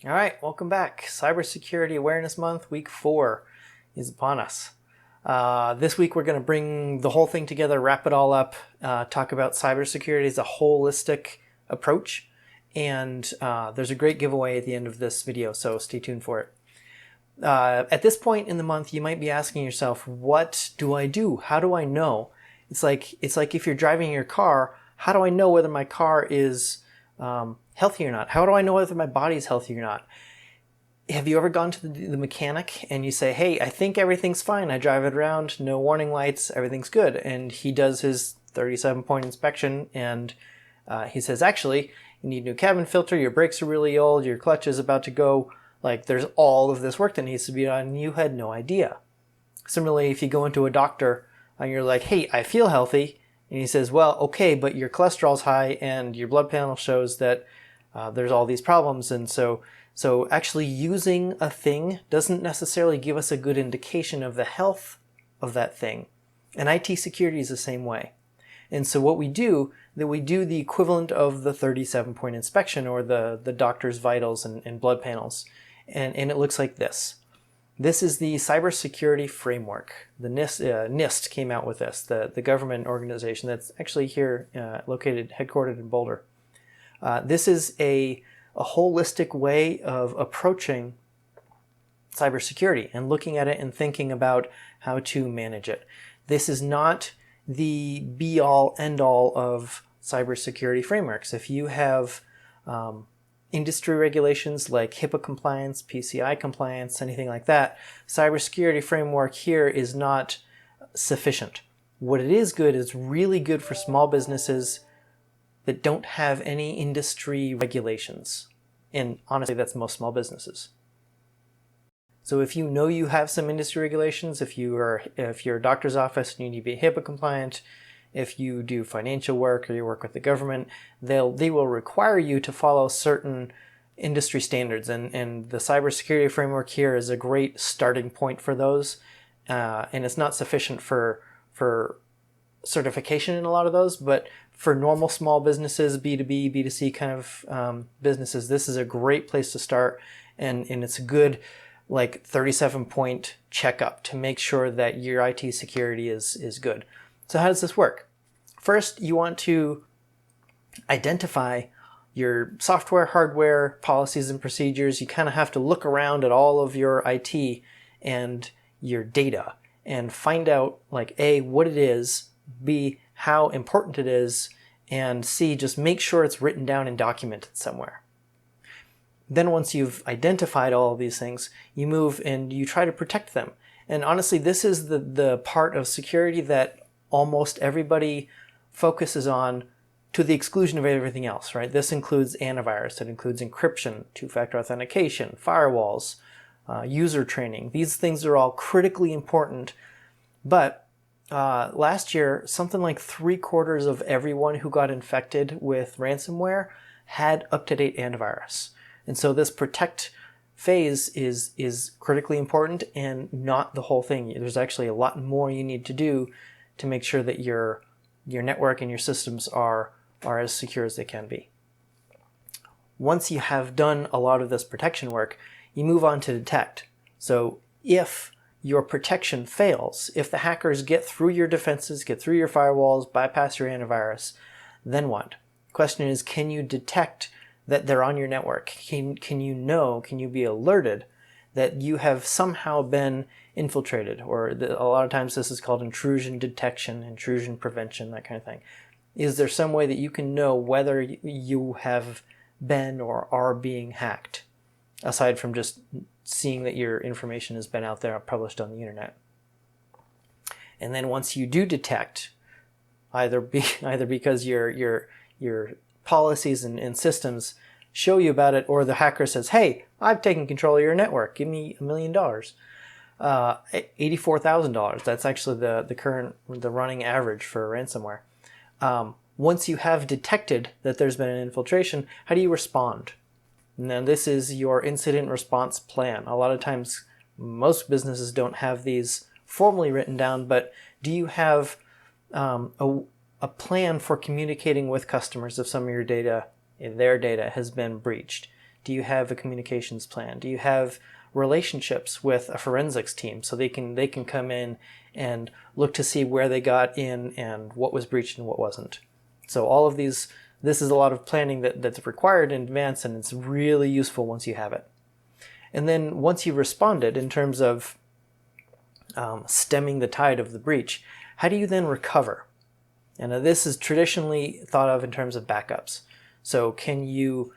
All right, welcome back. Cybersecurity Awareness Month, week 4 is upon us. This week we're going to bring the whole thing together, wrap it all up, talk about cybersecurity as a holistic approach, and there's a great giveaway at the end of this video, so stay tuned for it. At this point in the month, you might be asking yourself, what do I do? How do I know? It's like if you're driving your car, how do I know whether my car is healthy or not? How do I know whether my body is healthy or not? Have you ever gone to the mechanic and you say, hey, I think everything's fine. I drive it around, no warning lights, everything's good. And he does his 37-point inspection and he says, actually, you need a new cabin filter, your brakes are really old, your clutch is about to go. Like, there's all of this work that needs to be done and you had no idea. Similarly, if you go into a doctor and you're like, hey, I feel healthy, and he says, well, okay, but your cholesterol's high and your blood panel shows that there's all these problems. And so actually using a thing doesn't necessarily give us a good indication of the health of that thing. And IT security is the same way. And so what we do, the equivalent of the 37-point inspection or the doctor's vitals and blood panels. And it looks like this. This is the Cybersecurity Framework. The NIST came out with this, the government organization that's actually here, headquartered in Boulder. This is a holistic way of approaching cybersecurity and looking at it and thinking about how to manage it. This is not the be-all, end-all of cybersecurity frameworks. If you have industry regulations like HIPAA compliance, PCI compliance, anything like that, cybersecurity framework here is not sufficient. What it is good is really good for small businesses that don't have any industry regulations. And honestly, that's most small businesses. So if you know you have some industry regulations, if you're a doctor's office and you need to be HIPAA compliant, if you do financial work or you work with the government, they will require you to follow certain industry standards. And the cybersecurity framework here is a great starting point for those. And it's not sufficient for certification in a lot of those, but for normal small businesses, B2B, B2C kind of businesses, this is a great place to start. And it's a good 37-point checkup to make sure that your IT security is good. So how does this work? First, you want to identify your software, hardware, policies, and procedures. You kind of have to look around at all of your IT and your data and find out, A, what it is, B, how important it is, and C, just make sure it's written down and documented somewhere. Then once you've identified all of these things, you move and you try to protect them. And honestly, this is the part of security that almost everybody focuses on to the exclusion of everything else, right? This includes antivirus, it includes encryption, two-factor authentication, firewalls, user training. These things are all critically important, but last year, something like 3/4 of everyone who got infected with ransomware had up-to-date antivirus. And so this protect phase is critically important and not the whole thing. There's actually a lot more you need to do to make sure that your network and your systems are as secure as they can be. Once you have done a lot of this protection work, you move on to detect. So if your protection fails, if the hackers get through your defenses, get through your firewalls, bypass your antivirus, then what? The question is, can you detect that they're on your network? Can you be alerted that you have somehow been infiltrated? Or a lot of times this is called intrusion detection, intrusion prevention, that kind of thing. Is there some way that you can know whether you have been or are being hacked, aside from just seeing that your information has been out there published on the internet? And then once you do detect, either because your policies and systems show you about it, or the hacker says, hey, I've taken control of your network, give me $1 million. $84,000, that's actually the running average for ransomware. Once you have detected that there's been an infiltration, how do you respond? Now this is your incident response plan. A lot of times most businesses don't have these formally written down, but do you have a plan for communicating with customers if some of your data, their data, has been breached? Do you have a communications plan? Do you have relationships with a forensics team so they can come in and look to see where they got in and what was breached and what wasn't? So all of these, this is a lot of planning that's required in advance, and it's really useful once you have it. And then once you've responded in terms of stemming the tide of the breach, how do you then recover? And this is traditionally thought of in terms of backups. So can you,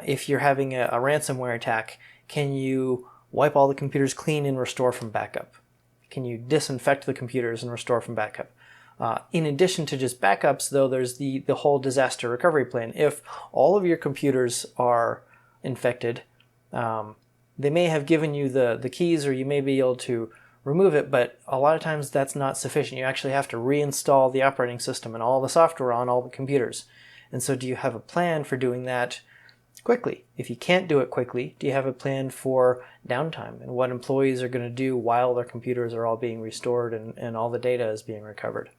if you're having a ransomware attack, can you wipe all the computers clean and restore from backup? Can you disinfect the computers and restore from backup? In addition to just backups, though, there's the whole disaster recovery plan. If all of your computers are infected, they may have given you the keys, or you may be able to remove it, but a lot of times that's not sufficient. You actually have to reinstall the operating system and all the software on all the computers. And so do you have a plan for doing that quickly? If you can't do it quickly, do you have a plan for downtime and what employees are going to do while their computers are all being restored and all the data is being recovered?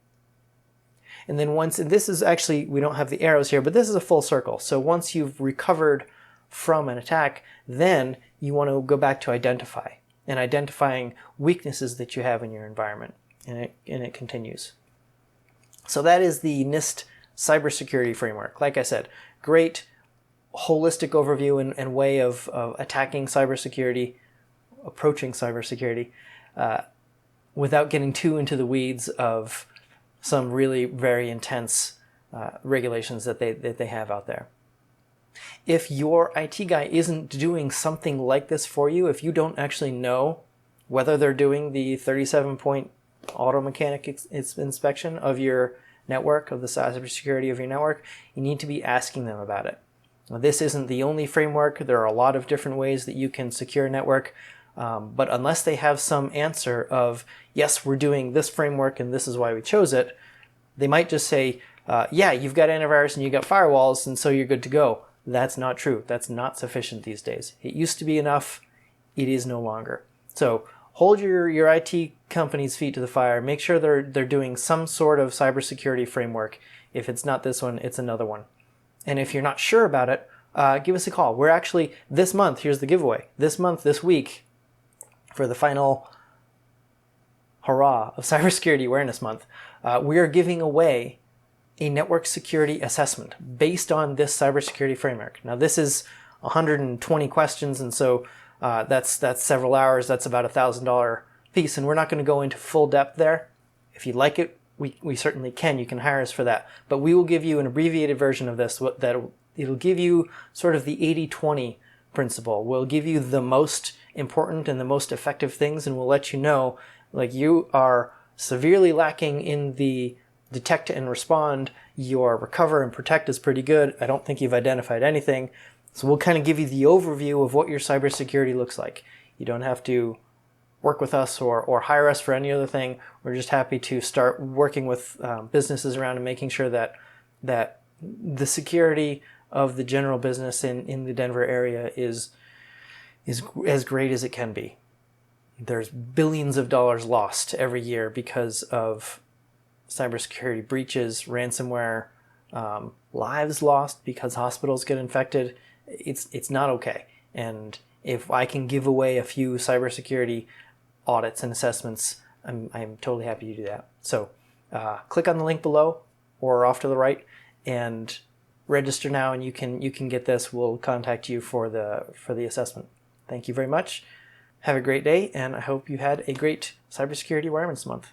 And then once, and this is actually, we don't have the arrows here, but this is a full circle. So once you've recovered from an attack, then you want to go back to identify and identifying weaknesses that you have in your environment. And it continues. So that is the NIST cybersecurity framework. Like I said, great holistic overview and way of attacking cybersecurity, approaching cybersecurity, without getting too into the weeds of some really very intense regulations that they have out there. If your IT guy isn't doing something like this for you, if you don't actually know whether they're doing the 37-point auto mechanic inspection of your network, of the cybersecurity of your network, you need to be asking them about it. Now, this isn't the only framework. There are a lot of different ways that you can secure a network, but unless they have some answer of, yes, we're doing this framework and this is why we chose it, they might just say, yeah, you've got antivirus and you've got firewalls, and so you're good to go. That's not true. That's not sufficient these days. It used to be enough. It is no longer. So hold your IT company's feet to the fire. Make sure they're doing some sort of cybersecurity framework. If it's not this one, it's another one. And if you're not sure about it, give us a call. We're actually, this month, here's the giveaway. This month, this week, for the final hurrah of Cybersecurity Awareness Month, we are giving away a network security assessment based on this cybersecurity framework. Now, this is 120 questions, and so that's several hours. That's about $1,000 piece, and we're not going to go into full depth there. If you'd like it, we certainly can. You can hire us for that. But we will give you an abbreviated version of this that it'll give you sort of the 80-20 principle. We'll give you the most important and the most effective things, and we'll let you know, like, you are severely lacking in the detect and respond. Your recover and protect is pretty good. I don't think you've identified anything. So we'll kind of give you the overview of what your cybersecurity looks like. You don't have to work with us or hire us for any other thing. We're just happy to start working with businesses around and making sure that the security of the general business in the Denver area is as great as it can be. There's billions of dollars lost every year because of cybersecurity breaches, ransomware, lives lost because hospitals get infected. It's not okay. And if I can give away a few cybersecurity audits and assessments, I'm totally happy to do that. So click on the link below or off to the right and register now, and you can get this. We'll contact you for the assessment. Thank you very much. Have a great day, and I hope you had a great Cybersecurity Awareness Month.